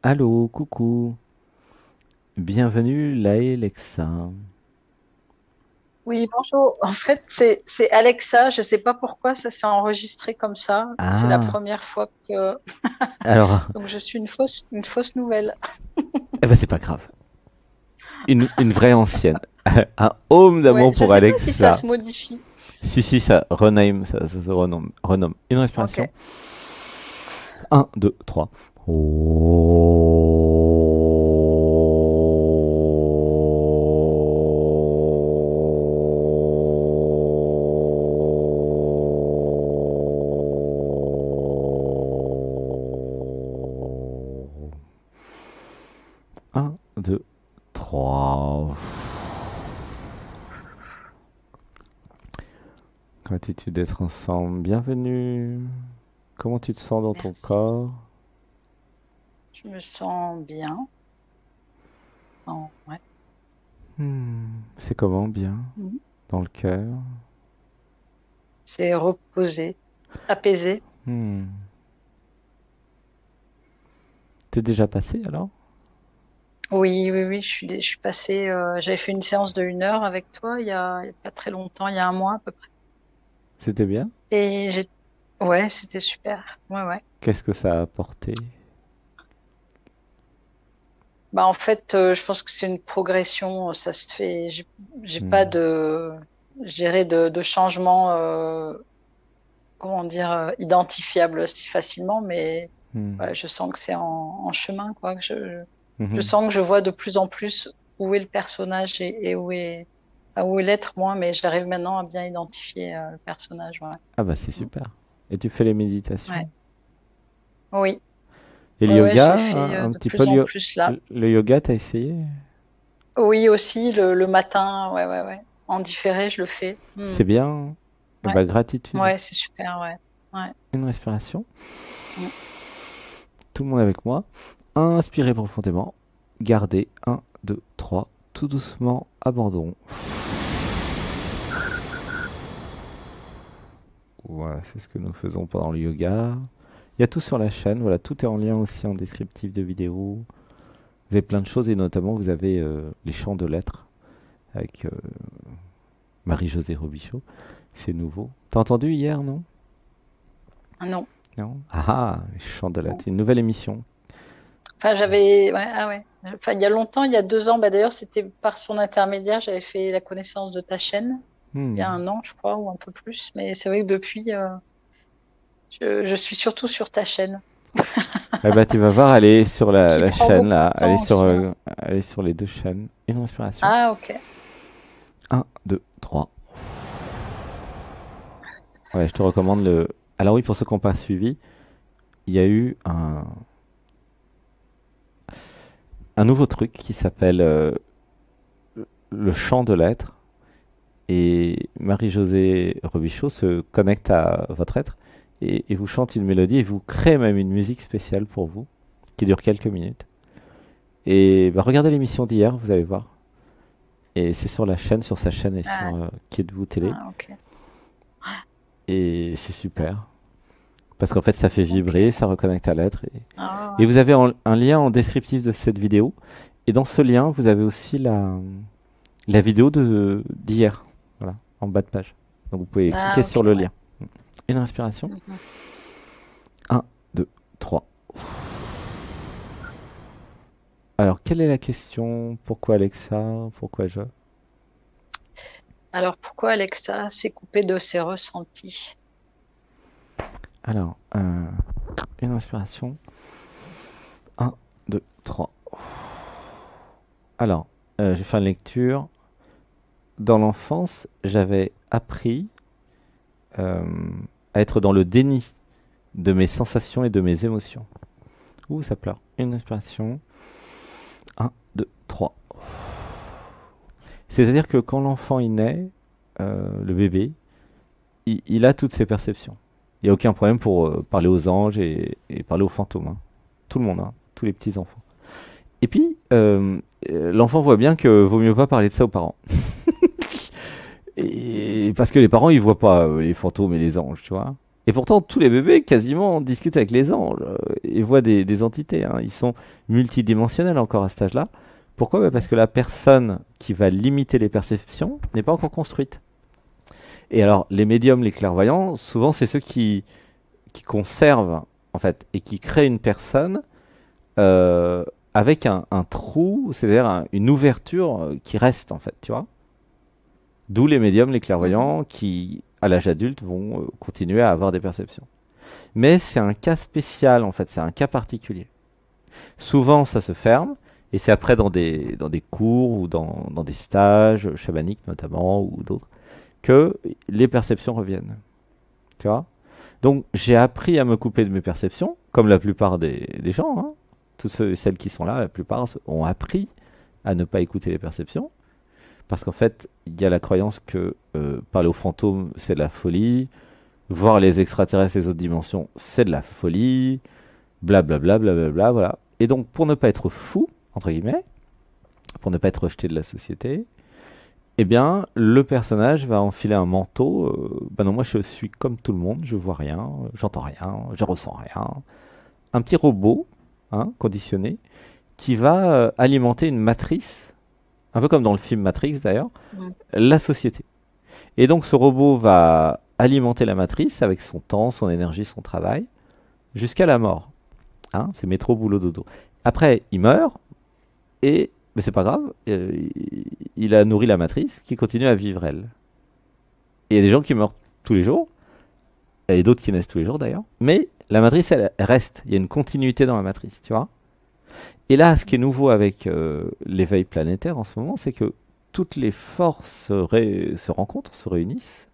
Allô, coucou. Bienvenue, Laëlexa. Oui, bonjour. En fait, c'est Alexa. Je ne sais pas pourquoi ça s'est enregistré comme ça. C'est la Ah, première fois que alors, donc je suis une fausse nouvelle. eh ben c'est pas grave. Une vraie ancienne. Un home Ouais, d'amour je ne pour sais pas si ça Alexa. se modifie. Si, si, ça rename, ça se renomme. Renomme. Une respiration. Ok. Un, 2, 3. Un, 2, 3. Gratitude d'être ensemble. Bienvenue. Comment tu te sens dans ton Merci. corps? Je me sens bien. Ouais. C'est comment bien? Mhm. Dans le cœur? C'est reposé, apaisé. Hmm. T'es déjà passé alors? Oui, oui, oui. Je suis passée. J'avais fait une séance de 1 heure avec toi il y a pas très longtemps, il y a un mois à peu près. C'était bien? Et ouais, c'était super. Ouais, ouais. Qu'est-ce que ça a apporté? Bah, en fait, je pense que c'est une progression, ça se fait. J'ai pas Hmm. je dirais de changement, comment dire, identifiable si facilement, mais Hmm. ouais, je sens que c'est en chemin, quoi. Je Mhm. sens que je vois de plus en plus où est le personnage et où est l'être, moi, mais j'arrive maintenant à bien identifier le personnage. Ouais. Ah bah c'est Mm. super. Et tu fais les Ouais. méditations? Oui, Et le ouais, ouais, je yoga, les fais un de petit peu plus en plus là. le yoga, t'as essayé? Oui, aussi le matin, ouais, ouais, ouais. En différé, je le fais. C'est bien. Eh Ouais, bah gratitude. ouais, c'est super, ouais. Ouais. Une respiration. Mm. Tout le monde avec moi. Inspirez profondément. Gardez. Un, 2, 3. Tout doucement, abandon. Voilà, c'est ce que nous faisons pendant le yoga. Il y a tout sur la chaîne, voilà, tout est en lien aussi en descriptif de vidéo. Vous avez plein de choses et notamment vous avez les chants de lettres avec Marie-Josée Robichaud. C'est nouveau. T'as entendu hier, non? Ah non, Non? Ah, les chants de lettres. non. Une nouvelle émission. Enfin, j'avais, ouais, ah ouais. Enfin, il y a longtemps, il y a 2 ans, bah d'ailleurs, c'était par son intermédiaire, j'avais fait la connaissance de ta chaîne, il y Hmm. a 1 an, je crois, ou un peu plus. Mais c'est vrai que depuis, je suis surtout sur ta chaîne, Eh ben, tu vas voir, elle est sur qui la prend chaîne beaucoup de là. temps aussi. Ouais. Elle est sur les deux chaînes. Une respiration. Ah, ok. Un, 2, 3. Ouais, je te recommande le. Alors oui, pour ceux qui n'ont pas suivi, il y a eu un nouveau truc qui s'appelle le chant de l'être. Et Marie-Josée Robichaud se connecte à votre être et vous chante une mélodie et vous crée même une musique spéciale pour vous qui dure quelques minutes. Et bah, regardez l'émission d'hier, vous allez voir. Et c'est sur la chaîne, sur sa chaîne et Ah, sur Qui êtes-vous télé. ah, ok. Et c'est super. Parce qu'en fait, ça fait Ok. vibrer, ça reconnecte à l'être. Et Ah, vous avez un lien en descriptif de cette vidéo. Et dans ce lien, vous avez aussi la vidéo d'hier. Voilà, en bas de page. Donc vous pouvez cliquer ah, sur ok, le ouais. lien. Une inspiration. Mhm. Un, 2, 3. Alors, quelle est la question? Pourquoi Alexa? Pourquoi je? Alors, pourquoi Alexa s'est coupée de ses ressentis? Alors, une inspiration. Un, 2, 3. Alors, je vais faire une lecture. Dans l'enfance, j'avais appris euh, à être dans le déni de mes sensations et de mes émotions. Ouh, ça pleure. Une inspiration. Un, 2, 3. C'est-à-dire que quand l'enfant il naît, le bébé, il a toutes ses perceptions. Il n'y a aucun problème pour parler aux anges et parler aux fantômes, hein. Tout le monde, hein, tous les petits enfants. Et puis, l'enfant voit bien que vaut mieux pas parler de ça aux parents. Et parce que les parents, ils voient pas les fantômes et les anges, tu vois. Et pourtant, tous les bébés, quasiment, discutent avec les anges et voient des entités, hein. Ils sont multidimensionnels encore à cet âge-là. Pourquoi? Bah, parce que la personne qui va limiter les perceptions n'est pas encore construite. Et alors, les médiums, les clairvoyants, souvent, c'est ceux qui conservent, en fait, et qui créent une personne euh, avec un trou, c'est-à-dire une ouverture qui reste, en fait, tu vois. D'où les médiums, les Mhm. clairvoyants, qui, à l'âge adulte, vont continuer à avoir des perceptions. Mais c'est un cas spécial, en fait, c'est un cas particulier. Souvent, ça se ferme, et c'est après dans des cours ou dans des stages chamaniques notamment, ou d'autres, que les perceptions reviennent. Tu vois? Donc, j'ai appris à me couper de mes perceptions, comme la plupart des gens, hein. Tous ceux et celles qui sont là, la plupart ont appris à ne pas écouter les perceptions. Parce qu'en fait, il y a la croyance que parler aux fantômes, c'est de la folie. Voir les extraterrestres, les autres dimensions, c'est de la folie. Blablabla, blablabla, voilà. Et donc, pour ne pas être fou, entre guillemets, pour ne pas être rejeté de la société, eh bien, le personnage va enfiler un manteau. Bah non, moi je suis comme tout le monde, je vois rien, j'entends rien, je ressens rien. Un petit robot, hein, conditionné, qui va alimenter une matrice, un peu comme dans le film Matrix d'ailleurs, Mhm. la société. Et donc ce robot va alimenter la matrice avec son temps, son énergie, son travail, jusqu'à la mort. Hein, c'est métro, boulot, dodo. Après, il meurt, et mais c'est pas grave, il a nourri la matrice qui continue à vivre elle. Et il y a des gens qui meurent tous les jours, et d'autres qui naissent tous les jours d'ailleurs, mais la matrice, elle reste. Il y a une continuité dans la matrice, tu vois. Et là, ce qui est nouveau avec l'éveil planétaire en ce moment, c'est que toutes les forces se rencontrent, se réunissent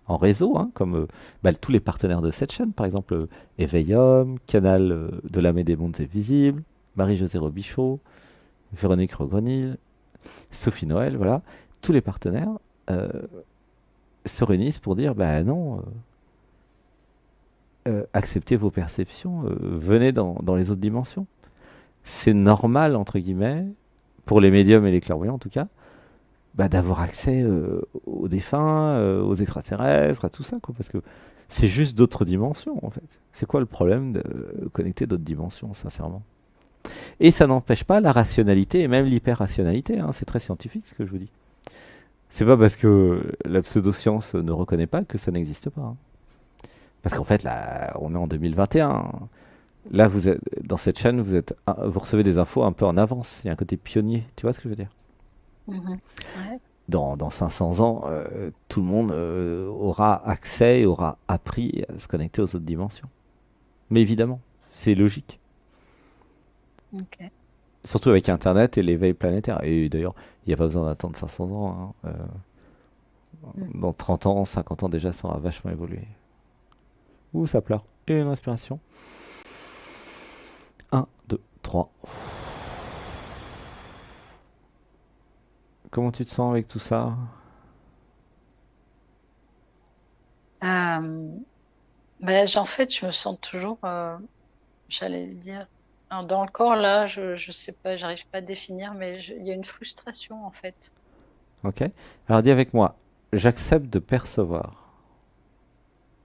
en réseau, hein, comme bah, tous les partenaires de cette chaîne, par exemple Éveillum, Canal de l'âme et des mondes invisibles, Marie-Josée Robichaud, Véronique Regrenil, Sophie Noël, voilà, tous les partenaires euh, se réunissent pour dire, bah non, acceptez vos perceptions, venez dans les autres dimensions. C'est normal, entre guillemets, pour les médiums et les clairvoyants en tout cas, bah, d'avoir accès aux défunts, aux extraterrestres, à tout ça, quoi, parce que c'est juste d'autres dimensions, en fait. C'est quoi le problème de connecter d'autres dimensions, sincèrement? Et ça n'empêche pas la rationalité et même l'hyper-rationalité, hein, c'est très scientifique ce que je vous dis. C'est pas parce que la pseudo-science ne reconnaît pas que ça n'existe pas, hein. Parce qu'en fait, là, on est en 2021. Là, vous êtes, dans cette chaîne, vous recevez des infos un peu en avance. Il y a un côté pionnier. Tu vois ce que je veux dire? Mhm. Ouais. Dans 500 ans, tout le monde aura accès et aura appris à se connecter aux autres dimensions. Mais évidemment, c'est logique. Ok. Surtout avec Internet et l'éveil planétaire. Et d'ailleurs, il n'y a pas besoin d'attendre 500 ans, hein. Mhm. Dans 30 ans, 50 ans déjà, ça aura vachement évolué. Ouh, ça pleure. Et une respiration. Un, 2, 3. Comment tu te sens avec tout ça? Euh, ben, en fait, je me sens toujours, j'allais dire, dans le corps, là, je sais pas, j'arrive pas à définir, mais il y a une frustration, en fait. Ok. Alors dis avec moi, j'accepte de percevoir.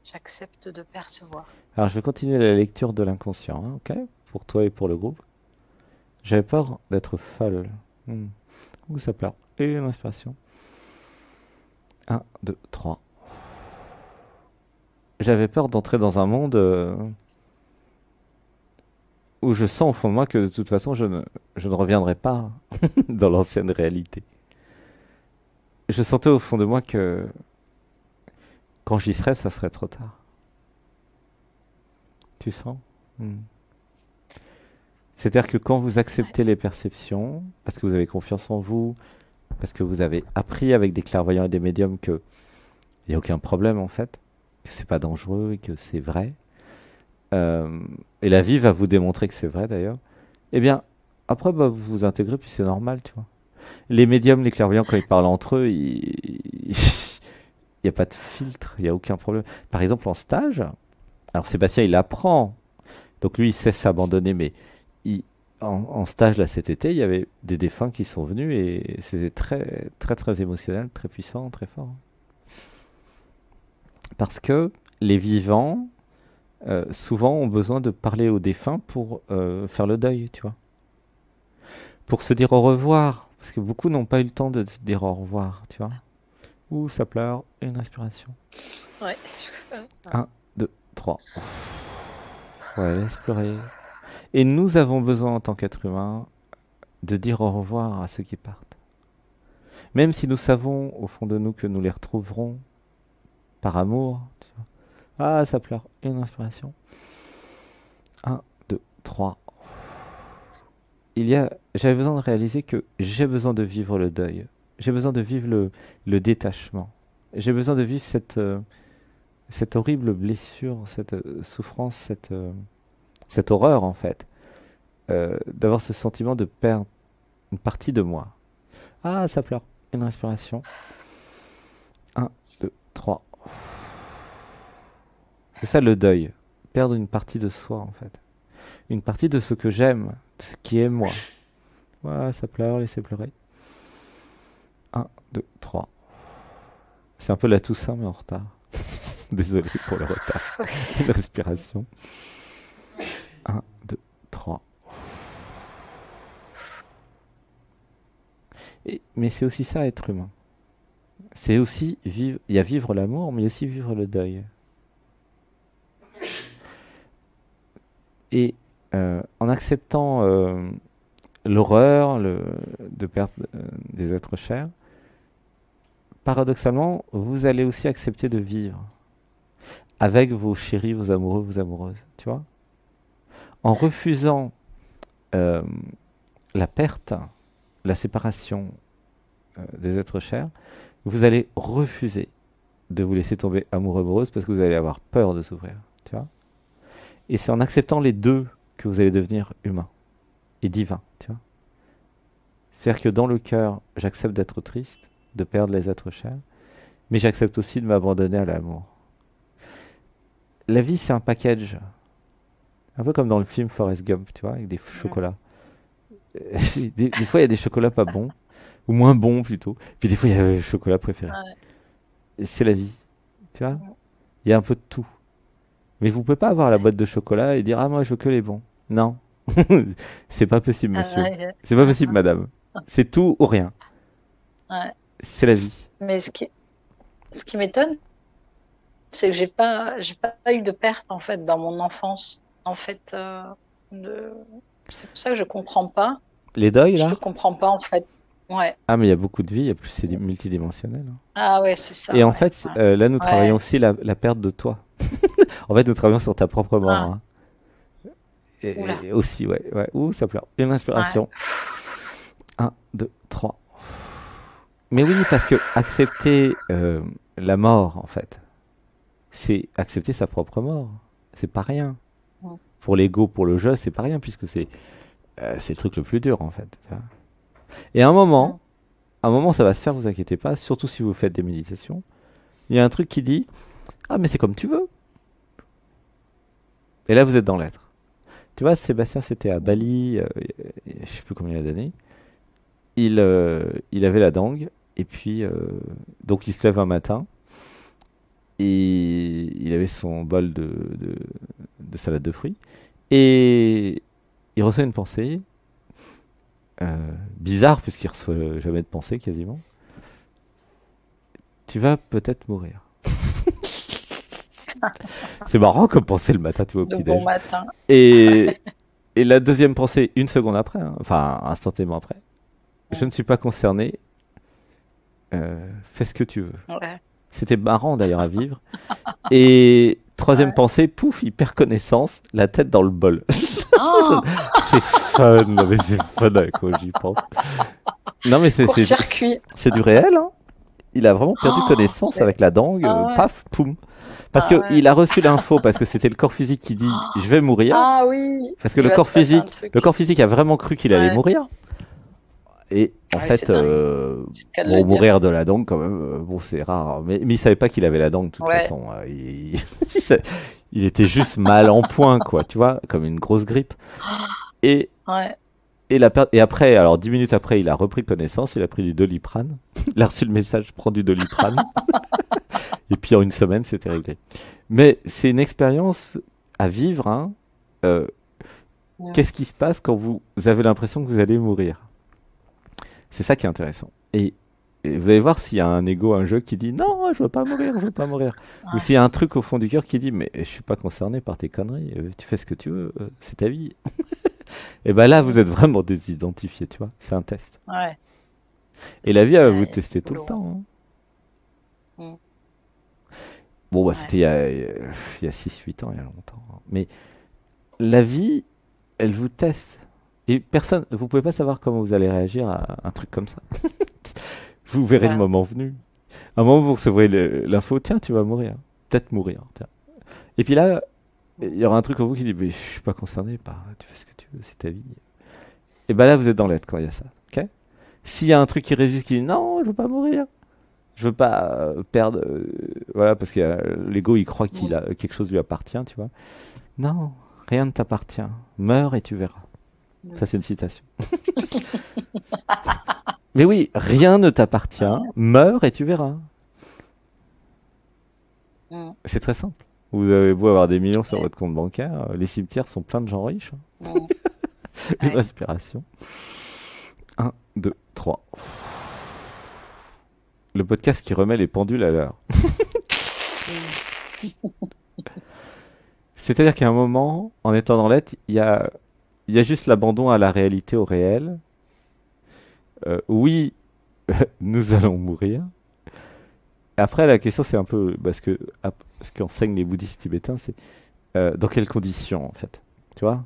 J'accepte de percevoir. Alors je vais continuer la lecture de l'inconscient, hein, ok? Pour toi et pour le groupe. J'avais peur d'être folle. Hmm. Ouh, ça pleure. Et une inspiration. Un, 2, 3. J'avais peur d'entrer dans un monde où je sens au fond de moi que de toute façon je ne reviendrai pas dans l'ancienne réalité. Je sentais au fond de moi que quand j'y serais, ça serait trop tard. Tu sens? Hmm. C'est-à-dire que quand vous Ouais. acceptez les perceptions, parce que vous avez confiance en vous, parce que vous avez appris avec des clairvoyants et des médiums qu'il n'y a aucun problème en fait, que c'est pas dangereux et que c'est vrai, euh, et la vie va vous démontrer que c'est vrai d'ailleurs, eh bien, après, bah, vous vous intégrez, puis c'est normal, tu vois. Les médiums, les clairvoyants, quand ils parlent entre eux, il n'y a pas de filtre, il n'y a aucun problème. Par exemple, en stage, alors Sébastien, il apprend, donc lui, il sait s'abandonner, mais il- en stage, là, cet été, il y avait des défunts qui sont venus et c'était très, très, très émotionnel, très puissant, très fort. Parce que les vivants, souvent, ont besoin de parler aux défunts pour faire le deuil, tu vois. Pour se dire au revoir. Parce que beaucoup n'ont pas eu le temps de se dire au revoir, tu vois. Ouh, ça pleure. Une respiration. Ouais. 1, 2, 3. Ouais, laisse pleurer. Et nous avons besoin, en tant qu'être humain, de dire au revoir à ceux qui partent. Même si nous savons, au fond de nous, que nous les retrouverons par amour, tu vois. Ah, ça pleure. Une inspiration. 1, 2, 3. J'avais besoin de réaliser que j'ai besoin de vivre le deuil. J'ai besoin de vivre le détachement. J'ai besoin de vivre cette horrible blessure, cette souffrance, cette horreur, en fait. D'avoir ce sentiment de perdre une partie de moi. Ah, ça pleure. Une respiration. 1, 2, 3. C'est ça le deuil. Perdre une partie de soi, en fait. Une partie de ce que j'aime, de ce qui est moi. Voilà, ça pleure, laissez pleurer. 1, 2, 3. C'est un peu la Toussaint, mais en retard. Désolé pour le retard. Une respiration. 1, 2, 3. Mais c'est aussi ça, être humain. C'est aussi vivre. Il y a vivre l'amour, mais il y a aussi vivre le deuil. Et en acceptant l'horreur de perdre des êtres chers, paradoxalement, vous allez aussi accepter de vivre avec vos chéris, vos amoureux, vos amoureuses, tu vois. En refusant la perte, la séparation des êtres chers, vous allez refuser de vous laisser tomber amoureux, amoureuse, parce que vous allez avoir peur de souffrir, tu vois. Et c'est en acceptant les deux que vous allez devenir humain et divin, tu vois. C'est-à-dire que dans le cœur, j'accepte d'être triste, de perdre les êtres chers, mais j'accepte aussi de m'abandonner à l'amour. La vie, c'est un package. Un peu comme dans le film Forrest Gump, tu vois, avec des chocolats. Des fois, il y a des chocolats pas bons, ou moins bons plutôt. Puis des fois, il y a le chocolat préféré. Et c'est la vie, tu vois. Il y a un peu de tout. Mais vous pouvez pas avoir la boîte de chocolat et dire ah moi je veux que les bons. Non, c'est pas possible monsieur. C'est pas possible madame. C'est tout ou rien. Ouais. C'est la vie. Mais ce qui m'étonne, c'est que j'ai pas eu de perte en fait dans mon enfance. En fait, c'est pour ça que je comprends pas. Les deuils Je là? te comprends pas en fait. Ouais. Ah mais il y a beaucoup de vie, c'est multidimensionnel, hein. Ah ouais, c'est ça. Et en ouais, fait, ouais. là nous travaillons aussi la perte de toi. En fait, nous travaillons sur ta propre mort, Ah, hein. oula. Et aussi, ouais. Ouh, ça pleure. Une inspiration. 1, 2, 3. Mais oui, parce que accepter la mort, en fait, c'est accepter sa propre mort. C'est pas rien. Mm. Pour l'ego, pour le jeu, c'est pas rien, puisque c'est le truc le plus dur, en fait, tu vois. Et à un moment, ça va se faire, vous inquiétez pas, surtout si vous faites des méditations. Il y a un truc qui dit, ah, mais c'est comme tu veux. Et là, vous êtes dans l'être. Tu vois, Sébastien, c'était à Bali, je sais plus combien d'années. Il avait la dengue, et puis, donc il se lève un matin, et il avait son bol de salade de fruits, et il reçoit une pensée, bizarre, puisqu'il reçoit jamais de pensée quasiment. Tu vas peut-être mourir. C'est marrant comme pensée le matin, tu vois, au De petit-déj. bon matin. Et la deuxième pensée, une seconde après, hein, enfin instantanément après, je ne suis pas concerné, fais ce que tu veux. Ouais. C'était marrant d'ailleurs à vivre. Et troisième Ouais. pensée, pouf, il perd connaissance, la tête dans le bol. Oh, C'est fun, non mais c'est fun quand j'y pense. Non mais court-circuit. c'est du réel, hein. Il a vraiment perdu Oh, connaissance avec la dengue, Ah ouais. paf, poum. Parce Ah ouais. qu'il a reçu l'info, parce que c'était le corps physique qui dit je vais mourir. Ah oui. Parce que Il va se passer un truc. le corps physique a vraiment cru qu'il allait Ouais. mourir. Et en Ah oui, fait, c'est dingue. C'est le cas de le bon, dire. mourir de la dengue quand même, bon, c'est rare. Mais il savait pas qu'il avait la dengue de toute Ouais. façon. Il était juste mal en point, quoi, tu vois, comme une grosse grippe. Et Ouais. Et après, alors 10 minutes après, il a repris connaissance, il a pris du Doliprane. Il a reçu le message, prends du Doliprane. Et puis en une semaine, c'était réglé. Mais c'est une expérience à vivre, hein. Euh, Mm. Qu'est-ce qui se passe quand vous avez l'impression que vous allez mourir? C'est ça qui est intéressant. Et vous allez voir s'il y a un ego, un jeu qui dit non, je veux pas mourir, je veux pas mourir. Ou Ouais. s'il y a un truc au fond du cœur qui dit mais je suis pas concerné par tes conneries, tu fais ce que tu veux, c'est ta vie. Et ben là, vous Mm. êtes vraiment désidentifié, tu vois. C'est un test. Ouais. Et la vie, elle va vous Ouais, tester c'est tout le boulot, hein. temps, hein. Mm. Bon, bah, Ouais. c'était il y a 6-8 ans, il y a longtemps, hein. Mais la vie, elle vous teste. Et personne, vous pouvez pas savoir comment vous allez réagir à un truc comme ça. Vous verrez le Ouais. moment venu. À un moment, vous recevrez l'info, tiens, tu vas mourir. Peut-être mourir, tiens. Et puis là, il y aura un truc en vous qui dit, mais je suis pas concerné par, tu fais ce que tu veux, c'est ta vie. Et ben là, vous êtes dans l'aide quand il y a ça, ok? S'il y a un truc qui résiste, qui dit, non, je veux pas mourir, je veux pas perdre, voilà, parce que l'ego, il croit qu'il Mm. a quelque chose lui appartient, tu vois. Non, rien ne t'appartient. Meurs et tu verras. Mm. Ça, c'est une citation. Mais oui, rien ne t'appartient. Ouais. Meurs et tu verras. Mm. C'est très simple. Vous avez beau avoir des millions sur Ouais. votre compte bancaire, les cimetières sont pleins de gens riches, hein. Mm. Une Ouais. respiration. Un, 2, 3. Le podcast qui remet les pendules à l'heure. Mm. C'est-à-dire qu'à un moment, en étant dans l'être, il y a juste l'abandon à la réalité, au réel. Oui, nous allons mourir. Après, la question, c'est un peu ce qu'enseignent les bouddhistes tibétains, c'est dans quelles conditions, en fait. Tu vois?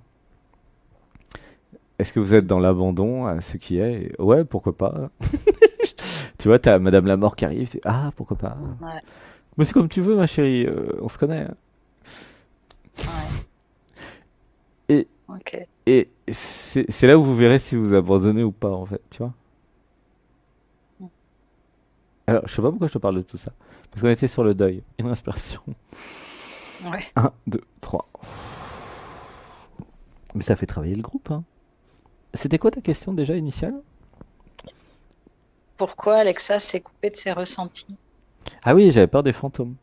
Est-ce que vous êtes dans l'abandon à ce qui est? Ouais, pourquoi pas. Tu vois, t'as Madame la Mort qui arrive. Ah, pourquoi pas. Ouais. Mais c'est comme tu veux, ma chérie. On se connaît, hein. Ouais. Et, Ok. et c'est là où vous verrez si vous abandonnez ou pas, en fait. Tu vois? Mm. Alors, je sais pas pourquoi je te parle de tout ça. Parce qu'on était sur le deuil. Une inspiration. Ouais. Un, 2, 3. Mais ça fait travailler le groupe, hein. C'était quoi ta question déjà initiale? Pourquoi Alexa s'est coupée de ses ressentis? Ah oui, j'avais peur des fantômes.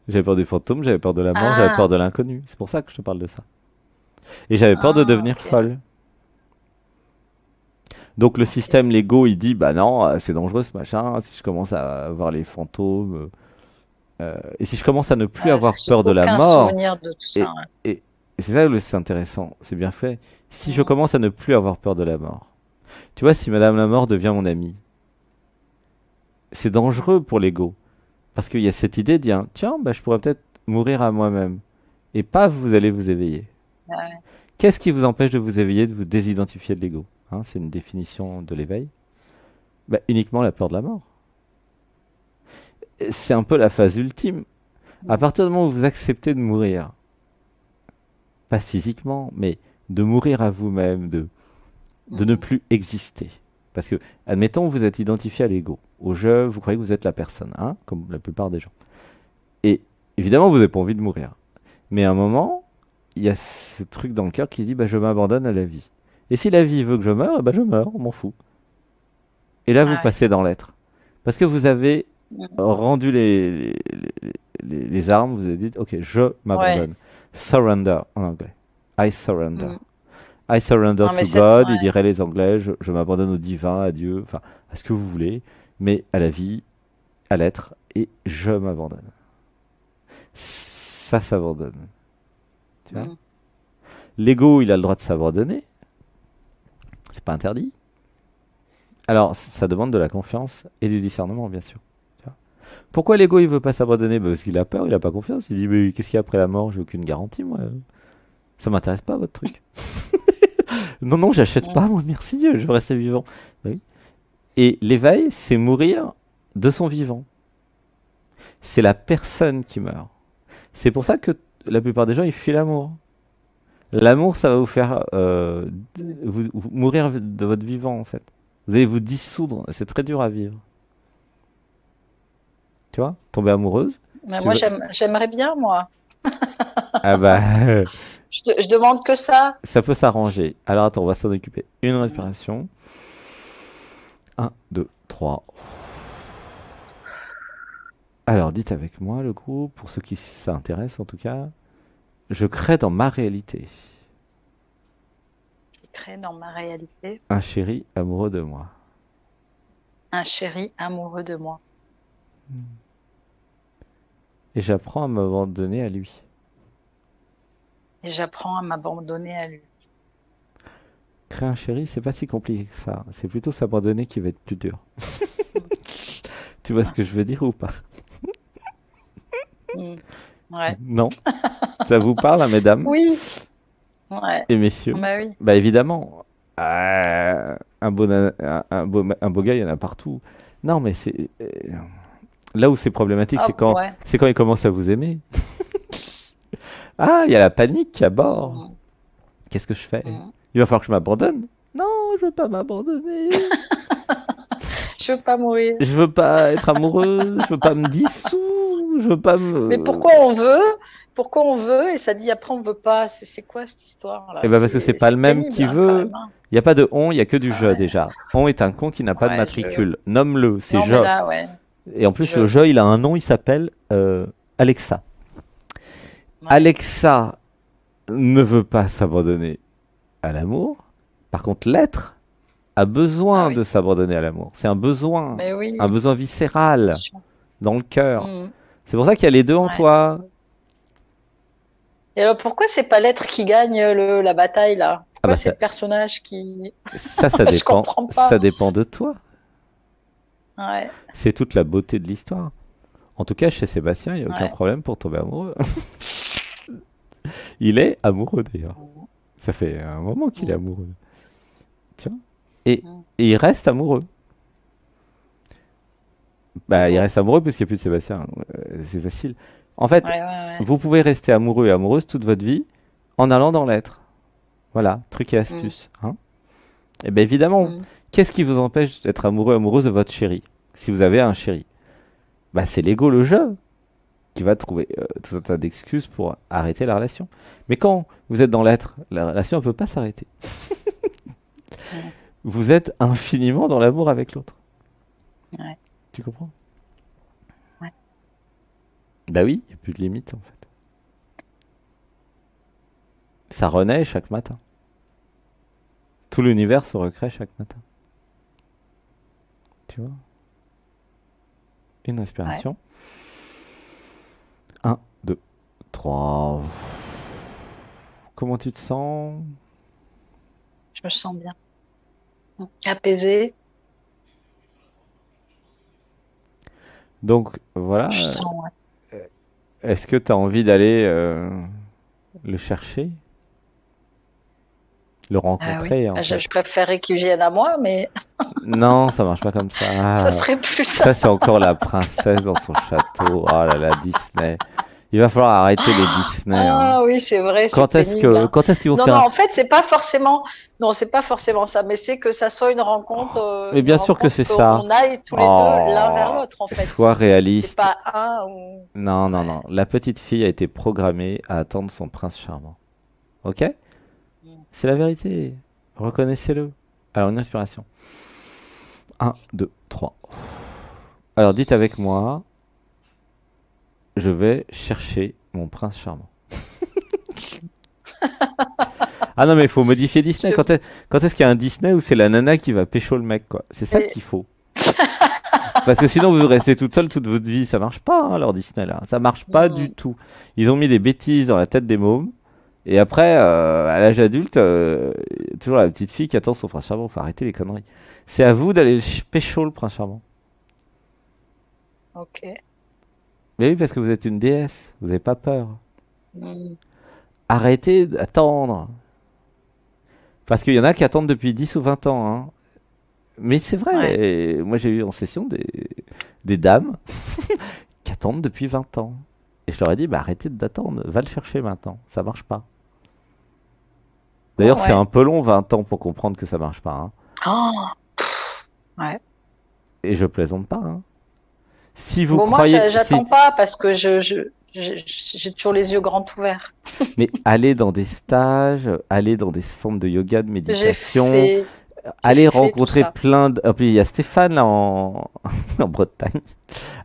J'avais peur des fantômes, j'avais peur de la mort, j'avais peur Ah, de l'inconnu. C'est pour ça que je te parle de ça. Et j'avais peur de ah, devenir ok. folle. Donc le Ok. système, l'ego, il dit, bah non, c'est dangereux ce machin. Si je commence à voir les fantômes, et si je commence à ne plus Ouais, parce avoir que j'ai peur de la aucun mort, souvenir de tout ça. et, Ouais. et c'est ça où c'est intéressant, c'est bien fait. Si je Mm. commence à ne plus avoir peur de la mort, tu vois, si Madame la mort devient mon amie, c'est dangereux pour l'ego. Parce qu'il y a cette idée de dire, tiens, bah, je pourrais peut-être mourir à moi-même. Et paf, vous allez vous éveiller. Ouais. Qu'est-ce qui vous empêche de vous éveiller, de vous désidentifier de l'ego? Hein, c'est une définition de l'éveil. Bah, uniquement la peur de la mort. Et c'est un peu la phase ultime. À Mm. partir du moment où vous acceptez de mourir, pas physiquement, mais de mourir à vous-même, de ne Mm. plus exister. Parce que, admettons, vous êtes identifié à l'ego. Au jeu, vous croyez que vous êtes la personne, hein, comme la plupart des gens. Et évidemment, vous n'avez pas envie de mourir. Mais à un moment, il y a ce truc dans le cœur qui dit bah, je m'abandonne à la vie. Et si la vie veut que je meure, bah, je meurs, on m'en fout. Et là, vous Ah ouais. passez dans l'être. Parce que vous avez Mm. rendu les armes, vous avez dit ok, je Ouais. m'abandonne. Surrender en anglais. I surrender. Mm. I surrender Non, mais to cette, God, ils ouais. diraient les Anglais, je m'abandonne au divin, à Dieu, enfin, à ce que vous voulez, mais à la vie, à l'être, et je m'abandonne. Ça s'abandonne. Tu vois? Mm. L'ego, il a le droit de s'abandonner, c'est pas interdit. Alors, ça demande de la confiance et du discernement, bien sûr. Tu vois? Pourquoi l'ego, il veut pas s'abandonner? Bah, parce qu'il a peur, il a pas confiance. Il dit, mais qu'est-ce qu'il y a après la mort? J'ai aucune garantie, moi. Ça m'intéresse pas, votre truc. Non, non, j'achète Mm. pas, moi, merci, je veux rester vivant. Bah oui. Et l'éveil, c'est mourir de son vivant. C'est la personne qui meurt. C'est pour ça que la plupart des gens, ils fuient l'amour. L'amour, ça va vous faire Mm. vous mourir de votre vivant, en fait. Vous allez vous dissoudre. C'est très dur à vivre. Tu vois? Tomber amoureuse. Mais Tu moi, veux... j'aimerais bien, moi. Ah bah, Je demande que ça. Ça peut s'arranger. Alors attends, on va s'en occuper. Une respiration. Un, 2, 3. Alors dites avec moi le groupe, pour ceux qui s'intéressent en tout cas. Je crée dans ma réalité Je crée dans ma réalité un chéri amoureux de moi. un chéri amoureux de moi. Et j'apprends à m'abandonner à lui. Et j'apprends à m'abandonner à lui. Créer un chéri, c'est pas si compliqué que ça. C'est plutôt s'abandonner qui va être plus dur. Tu vois ce que je veux dire ou pas? Mm. Ouais. Non? Ça vous parle, hein, mesdames Oui. Ouais. et messieurs? Bah oui. Bah évidemment. Un beau gars, il y en a partout. Non, mais c'est là où c'est problématique, Ah, ouais. c'est quand il commence à vous aimer. Ah, il y a la panique à bord. Mm. Qu'est-ce que je fais? Mm. Il va falloir que je m'abandonne. Non, je veux pas m'abandonner. Je veux pas mourir. Je veux pas être amoureux. Je veux pas me dissoudre. Je veux pas Mais me. pourquoi on veut? Pourquoi on veut? Et ça dit après on veut pas. C'est quoi cette histoire-là? Eh ben parce que c'est pas le même pénible, qui hein, quand veut. même, hein. Il n'y a pas de on, il y a que du Ah je ouais. déjà. On est un con qui n'a pas de Ouais, matricule. Nomme-le, c'est Non, je. mais là, ouais. Et en plus, Je. le jeu, il a un nom, il s'appelle Alexa. Ouais. Alexa ne veut pas s'abandonner à l'amour. Par contre, l'être a besoin Ah oui. de s'abandonner à l'amour. C'est Mais oui. un besoin viscéral Sûr. dans le cœur. Mm. C'est pour ça qu'il y a les deux en Ouais. toi. Et alors pourquoi c'est pas l'être qui gagne la bataille là? Ah Pourquoi bah c'est ça, le personnage qui. ça Je dépend. comprends pas. Ça dépend de toi. Ouais. C'est toute la beauté de l'histoire. En tout cas, chez Sébastien, il n'y a aucun Ouais. problème pour tomber amoureux. Il est amoureux d'ailleurs. Ça fait un moment qu'il est Mm. amoureux. Tu vois? Et, Mm. et il reste amoureux. Bah, il Mm. reste amoureux parce qu'il n'y a plus de Sébastien. C'est facile. En fait, Ouais, ouais, vous pouvez rester amoureux et amoureuse toute votre vie en allant dans l'être. Voilà, truc et ouais. astuce. Hein. Et bien évidemment, Mm. qu'est-ce qui vous empêche d'être amoureux, amoureuse de votre chéri? Si vous avez un chéri. Bah, c'est l'ego, le jeu, qui va trouver tout un tas d'excuses pour arrêter la relation. Mais quand vous êtes dans l'être, la relation ne peut pas s'arrêter. Mm. Vous êtes infiniment dans l'amour avec l'autre. Ouais. Tu comprends? Ouais. Bah oui, il n'y a plus de limite en fait. Ça renaît chaque matin. Tout l'univers se recrée chaque matin. Tu vois? Une Ouais. respiration. 1, 2, 3. Comment tu te sens? Je me sens bien. Apaisée. Donc voilà, Je sens. Ouais. est-ce que tu as envie d'aller le chercher, le Ah oui. rencontrer en Bah, fait? je préférerais qu'il vienne à moi, mais Non, ça marche pas comme ça ça. serait plus Ça, ça. c'est encore la princesse dans son château. Oh là là, Disney. Il va falloir arrêter les Disney. Hein. Ah oui, c'est vrai, c'est pénible, hein. Quand est-ce qu'ils vont Non, faire non, un- en fait, c'est pas forcément. Non, c'est pas forcément ça, mais c'est que ça soit une rencontre, Mais bien sûr que c'est ça. qu'on aille tous les deux l'un vers Oh, l'autre, en fait. sois C'est réaliste. pas un ou. Non, non, Ouais. non. La petite fille a été programmée à attendre son prince charmant. Ok? Mm. C'est la vérité. Reconnaissez-le. Alors, une inspiration. 1, 2, 3. Alors, dites avec moi, je vais chercher mon prince charmant. Ah non, mais il faut modifier Disney. Je- Quand est-ce qu'il y a un Disney où c'est la nana qui va pécho le mec, quoi? C'est ça Et- qu'il faut. Parce que sinon, vous restez toute seule toute votre vie. Ça marche pas, hein, leur Disney, là. Ça marche pas Mm. du tout. Ils ont mis des bêtises dans la tête des mômes. Et après, à l'âge adulte, toujours la petite fille qui attend son prince charmant. Faut arrêter les conneries. C'est à vous d'aller pécho le prince charmant. Ok. Mais oui, parce que vous êtes une déesse. Vous n'avez pas peur. Mm. Arrêtez d'attendre. Parce qu'il y en a qui attendent depuis 10 ou 20 ans. Hein. Mais c'est vrai. Ouais. Et moi, j'ai eu en session des dames qui attendent depuis 20 ans. Et je leur ai dit, bah, arrêtez d'attendre. Va le chercher maintenant. Ça marche pas. D'ailleurs, c'est Ouais. un peu long, 20 ans, pour comprendre que ça marche pas. Hein. Oh. Ouais. Et je plaisante pas. Hein. Si vous Bon, moi, croyez... j'attends si- pas parce que je j'ai toujours les yeux grands ouverts. Mais aller dans des stages, aller dans des centres de yoga, de J'ai méditation, fait, j'ai aller fait tout rencontrer ça. plein de... Ah, puis il y a Stéphane là en Bretagne.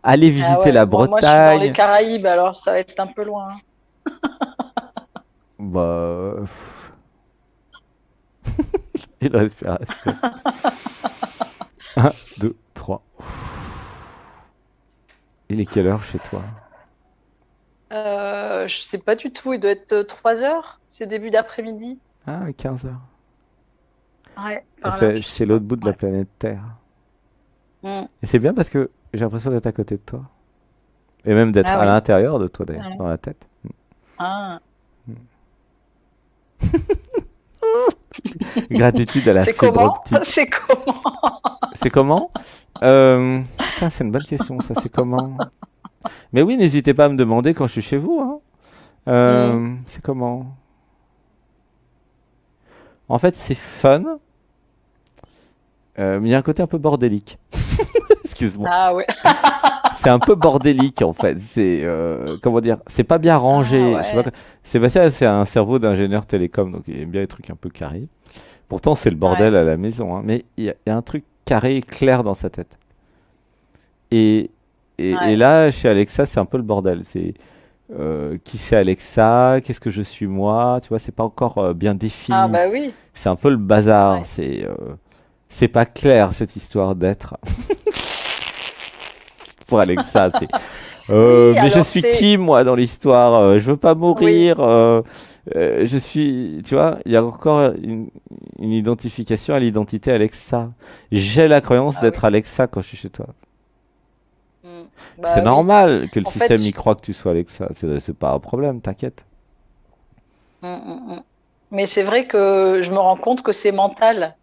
Aller Ah visiter ouais, la moi je suis dans les Bretagne. Caraïbes, alors ça va être un peu loin. Bah, une respiration. Un, deux, trois. Il est quelle heure chez toi? Je sais pas du tout, il doit être 3 heures, c'est début d'après-midi. Ah, 15 heures. Ouais, Et par là, je c'est sais pas. l'autre bout de la Ouais. planète Terre. Mm. Et c'est bien parce que j'ai l'impression d'être à côté de toi. Et même d'être Ah à oui. l'intérieur de toi d'ailleurs, Ouais. dans la tête. Ah. Gratitude à la C'est fibre comment? optique. C'est comment? C'est comment? Tiens, c'est une bonne question ça, c'est comment? Mais oui, n'hésitez pas à me demander quand je suis chez vous, hein. Mm. C'est comment? En fait, c'est fun, mais il y a un côté un peu bordélique. Excuse-moi. Ah ouais. C'est un peu bordélique en fait. C'est comment dire? C'est pas bien Ah rangé. Je sais pas. ouais. Sébastien, c'est un cerveau d'ingénieur télécom, donc il aime bien les trucs un peu carrés. Pourtant, c'est le Ouais. bordel à la maison, hein, mais il y a un truc carré et clair dans sa tête. Et, et Ouais. là, chez Alexa, c'est un peu le bordel. C'est qui c'est Alexa? Qu'est-ce que je suis moi? Tu vois, c'est pas encore bien Ah défini. bah oui. C'est un peu le bazar. Ouais. C'est pas clair cette histoire d'être. Pour Alexa, c'est Oui, mais je alors suis qui moi dans l'histoire? Je veux pas oui. mourir. Je suis, tu vois, il y a encore une identification à l'identité Alexa. J'ai la croyance Ah d'être oui. Alexa quand je suis chez toi. Mm. C'est Bah oui. normal que le En fait, système y croit que tu sois Alexa. C'est pas un problème, t'inquiète. mais c'est vrai que je me rends compte que c'est mental.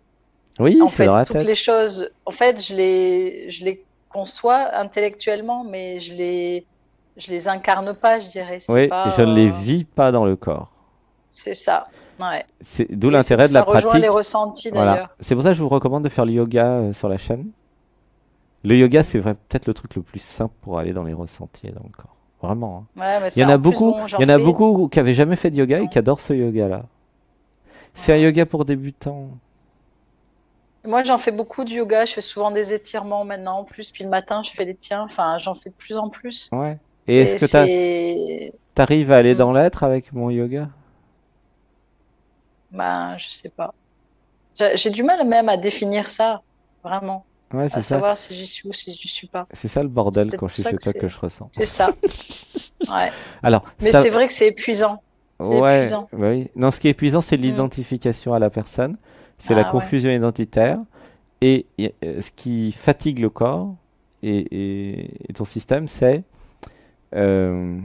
Oui, En c'est dans fait, la toutes les tête. choses, en fait, je les conçois intellectuellement, mais je les incarne pas, je dirais. C'est Oui, je ne les pas, vis pas dans le corps. c'est ça. Ouais. C'est d'où Et l'intérêt de la ça rejoint les pratique. ressentis Voilà. d'ailleurs. C'est pour ça que je vous recommande de faire le yoga sur la chaîne. Le yoga, c'est peut-être le truc le plus simple pour aller dans les ressentis et dans le corps. Vraiment, hein. Ouais, mais Il y en ça, a en plus, beaucoup, bon, il j'en y en a fais. beaucoup qui avaient jamais fait de yoga et Non. qui adorent ce yoga-là. C'est un Mm. yoga pour débutants. Moi, j'en fais beaucoup de yoga. Je fais souvent des étirements maintenant. En plus, puis le matin, je fais les tiens. Enfin, j'en fais de plus en plus. Ouais. Et est-ce Et que c'est, t'arrives à aller Mm. dans l'être avec mon yoga? Ben, je sais pas. J'ai du mal même à définir ça, vraiment, Ouais, à savoir si j'y suis ou si j'y suis pas. c'est ça le C'est bordel peut-être quand je pour suis ça chez que toi que je c'est, ressens. c'est ça. Ouais. Alors, Mais ça, c'est vrai que c'est épuisant. C'est ouais, épuisant. bah oui. Non, ce qui est épuisant, c'est Mm. l'identification à la personne, c'est la Ah ouais. confusion identitaire, et ce qui fatigue le corps et ton système, c'est euh,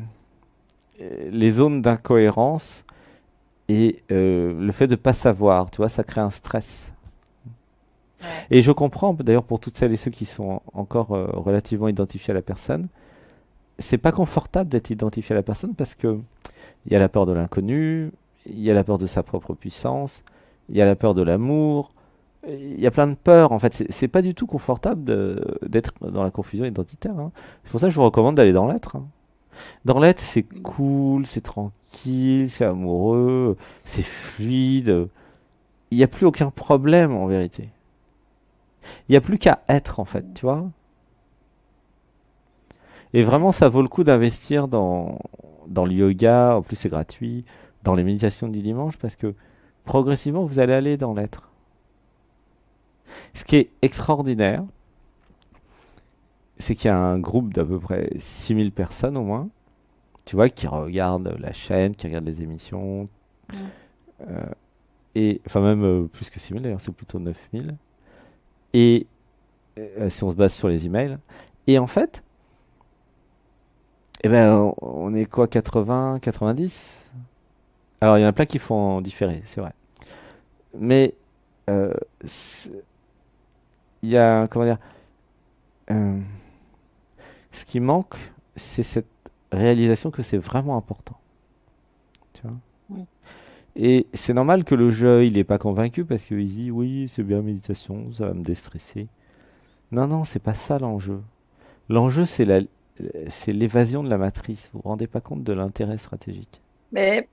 les zones d'incohérence et le fait de pas savoir, tu vois, ça crée un stress. Ouais. Et je comprends, d'ailleurs, pour toutes celles et ceux qui sont encore relativement identifiés à la personne, c'est pas confortable d'être identifié à la personne parce que il y a la peur de l'inconnu, il y a la peur de sa propre puissance, il y a la peur de l'amour, il y a plein de peurs. En fait, c'est pas du tout confortable d'être dans la confusion identitaire, hein. C'est pour ça que je vous recommande d'aller dans l'être, hein. Dans l'être, c'est Mm. cool, c'est tranquille, c'est amoureux, c'est fluide. Il n'y a plus aucun problème en vérité. Il n'y a plus qu'à être en fait, tu vois. Et Ouais. vraiment, ça vaut le coup d'investir dans le yoga, en plus c'est gratuit, dans les méditations du dimanche, parce que progressivement, vous allez aller dans l'être. Ce qui est extraordinaire, c'est qu'il y a un groupe d'à peu près 6000 personnes au moins, tu vois, qui regardent la chaîne, qui regardent les émissions, Mm. euh, et enfin même plus que 6000 d'ailleurs, c'est plutôt 9000. Et si on se base sur les emails, et en fait, eh ben, on est quoi, 80, 90? Alors, il y en a plein qui font en différé, c'est vrai. Mais euh, c'est- il y a, comment dire, euh, ce qui manque, c'est cette réalisation que c'est vraiment important. Tu vois. Mm. Et c'est normal que le jeu, il n'est pas convaincu parce qu'il dit oui, c'est bien méditation, ça va me déstresser. Non, non, c'est pas ça l'enjeu. L'enjeu, c'est l'évasion de la matrice. Vous vous rendez pas compte de l'intérêt stratégique. Mais,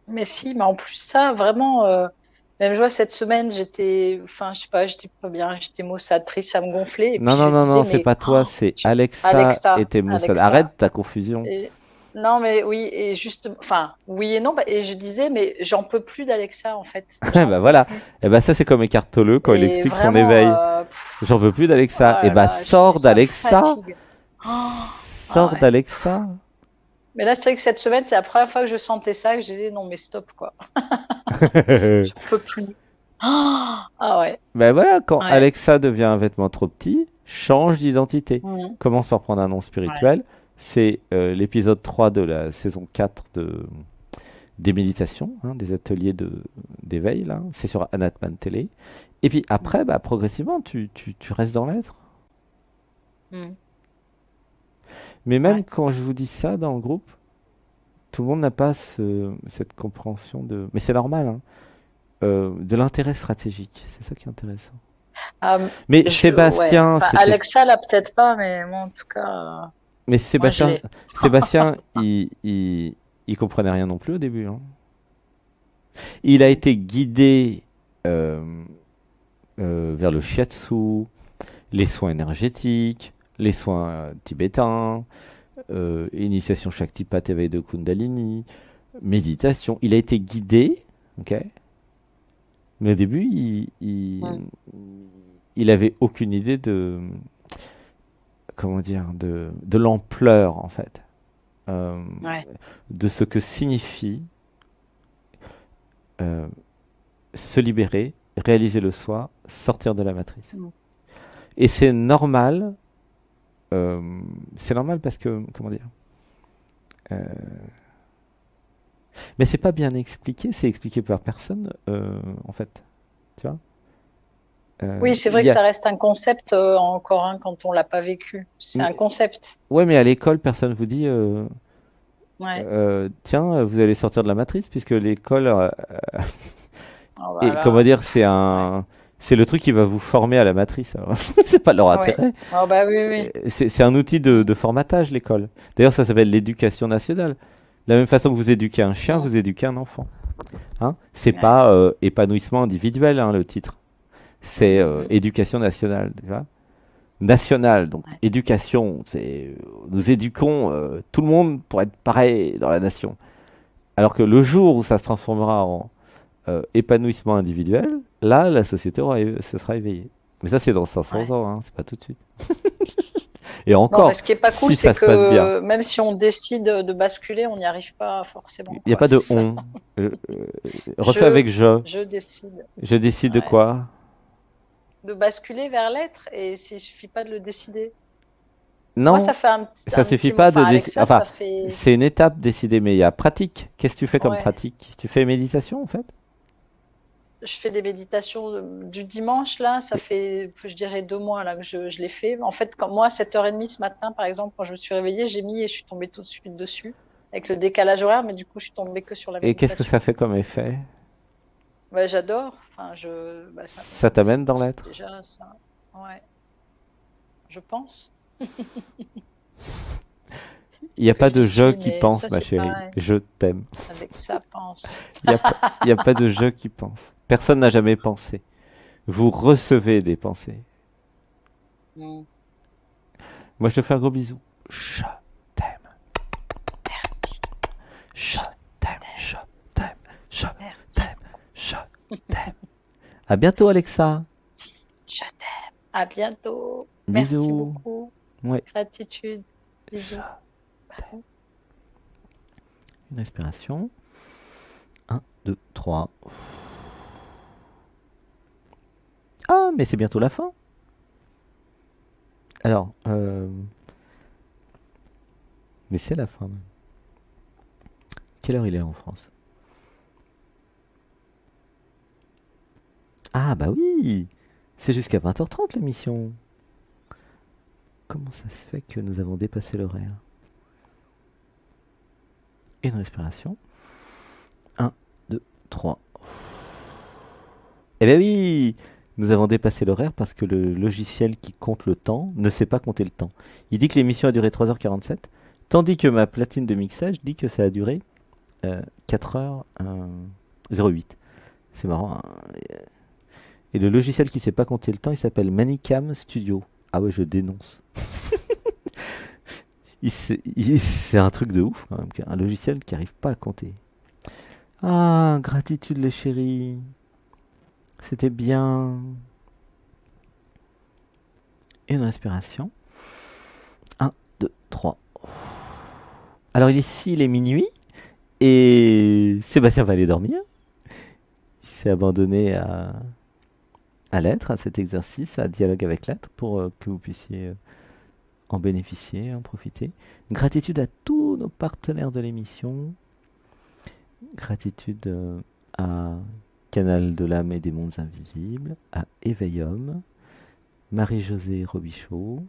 mais si, mais en plus, ça, vraiment, même je vois cette semaine, enfin, je sais pas, j'étais pas bien, j'étais maussatrice, ça me gonflait, et Non, puis non, je non, disais, non, c'est mais pas toi, c'est Alexa et Alexa, tes moussades. Alexa. Arrête ta confusion. Non, mais oui, et juste, enfin, oui et non, et je disais, mais j'en peux plus d'Alexa, en fait, Eh j'en bah peux voilà. plus. Et bah ça, c'est comme Eckhart Tolle quand il Et explique son vraiment, éveil. J'en veux plus oh d'Alexa. Et là bah là, sors ça me d'Alexa. fatigue. Oh, ah Sors ouais. d'Alexa. Mais là, c'est vrai que cette semaine, c'est la première fois que je sentais ça, que je disais, non, mais stop, quoi. J'en peux plus. Ah ouais, Ben voilà, quand ouais. Alexa devient un vêtement trop petit, change d'identité. Mhm. Commence par prendre un nom Ouais. spirituel. C'est l'épisode 3 de la saison 4 des méditations, hein, des ateliers d'éveil, là. C'est sur Anatman Télé. Et puis après, bah, progressivement, tu restes dans l'être. Mhm. Mais même Ouais. quand je vous dis ça dans le groupe, tout le monde n'a pas cette compréhension de... Mais c'est normal, hein, de l'intérêt stratégique. C'est ça qui est intéressant. Ah, Mais ouais. Sébastien, Enfin, c'était Alexa, là, peut-être pas, mais moi, en tout cas, Mais moi, je Sébastien, l'ai. Sébastien, il comprenait rien non plus au début, hein. Il a Mhm. été guidé euh, vers le shiatsu, les soins énergétiques, les soins tibétains, initiation Shaktipat, éveil de Kundalini, méditation. Il a été guidé, ok. Mais au début, Mhm. il avait aucune idée comment dire, de l'ampleur en fait, euh, Ouais. de ce que signifie euh, se libérer, réaliser le soi, sortir de la matrice. Mhm. Et c'est normal parce que, comment dire, euh, mais c'est pas bien expliqué, c'est expliqué par personne, en fait, tu vois. Oui, c'est Il vrai y que a, ça reste un concept encore quand on l'a pas vécu. C'est un mais, concept. ouais, mais à l'école, personne vous dit, Ouais. tiens, vous allez sortir de la matrice, puisque l'école, Oh, et comment voilà. dire, Ouais. c'est le truc qui va vous former à la matrice. Alors, c'est pas leur Ouais. intérêt. Oh, bah oui, oui. C'est un outil de formatage, l'école. D'ailleurs, ça s'appelle l'éducation nationale. De la même façon que vous éduquez un chien, Mhm. vous éduquez un enfant. Hein, c'est Ouais. pas épanouissement individuel, hein, le titre. C'est Mhm. éducation nationale. Tu vois, nationale, donc Ouais. éducation. Nous éduquons tout le monde pour être pareil dans la nation. Alors que le jour où ça se transformera en épanouissement individuel, là, la société se sera éveillée. Mais ça, c'est dans 500 Ouais. ans, hein, c'est pas tout de suite. Et Non, mais encore, ce qui est pas cool, si c'est ça se passe bien. que même si on décide de basculer, on n'y arrive pas Il forcément, n'y a quoi. pas C'est de ça. on. Refais Je, avec je. je décide. Je décide de Ouais. quoi? De basculer vers l'être et s'il suffit pas de le décider. Moi, ça Non, fait ça suffit pas enfin, de décider. Alexa, Enfin, ça fait, c'est une étape décidée, mais il y a pratique. Qu'est-ce que tu fais comme ouais. pratique? Tu fais méditation en fait? Je fais des méditations du dimanche, là, ça Et, fait, je dirais 2 mois, là, que je l'ai fait. En fait, quand moi, à 7h30 ce matin, par exemple, quand je me suis réveillée, j'ai mis et je suis tombée tout de suite dessus, avec le décalage horaire, mais du coup, je suis tombée que sur la et qu'est-ce que méditation. ça fait comme effet? Ouais, j'adore. Enfin, Ça t'amène dans l'être? déjà, ça, ouais, je pense. Il n'y a Que pas de j'y je suis, qui mais pense, ça, ma c'est chérie. pareil. Je t'aime. Avec ça, pense. Il n'y a pas, il y a pas de je qui pense. Personne n'a jamais pensé. Vous recevez des pensées. Mm. Moi, je te fais un gros bisou. Je t'aime. Merci. Je Je t'aime. t'aime. Je t'aime. Je Merci t'aime. beaucoup. Je t'aime. À bientôt, Alexa. Je t'aime. À bientôt. Merci Bisous. beaucoup. Ouais. Gratitude. Je Bisous. t'aime. Une respiration. Un, 2, 3. Ah, mais c'est bientôt la fin. Alors, mais c'est la fin même. Quelle heure il est en France? Ah, bah oui. C'est jusqu'à 20h30 l'émission. Comment ça se fait que nous avons dépassé l'horaire? Une respiration. Un, 2, 3. Eh ben oui. Nous avons dépassé l'horaire parce que le logiciel qui compte le temps ne sait pas compter le temps. Il dit que l'émission a duré 3h47, tandis que ma platine de mixage dit que ça a duré 4h08. C'est marrant, hein. Et le logiciel qui sait pas compter le temps, il s'appelle Manicam Studio. Ah ouais, je dénonce. C'est un truc de ouf, quand même, un logiciel qui arrive pas à compter. Ah, gratitude les chéris. C'était bien. Une respiration. Un, 2, 3. Alors ici, il est minuit et Sébastien va aller dormir. Il s'est abandonné à l'être, à cet exercice, à dialogue avec l'être, pour que vous puissiez en bénéficier, en profiter. Gratitude à tous nos partenaires de l'émission. Gratitude à Canal de l'âme et des mondes invisibles, à Éveillum, Marie-Josée Robichaud.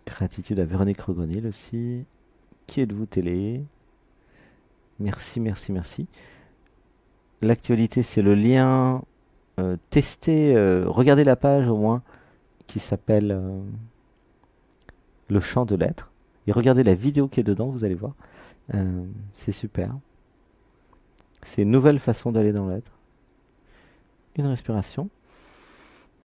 Gratitude à Véronique Regrenil aussi. Qui êtes-vous télé? Merci, merci, merci. L'actualité, c'est le lien. Testez, regardez la page au moins qui s'appelle Le chant de l'être. Et regardez la vidéo qui est dedans, vous allez voir. C'est super. C'est une nouvelle façon d'aller dans l'être. Une respiration.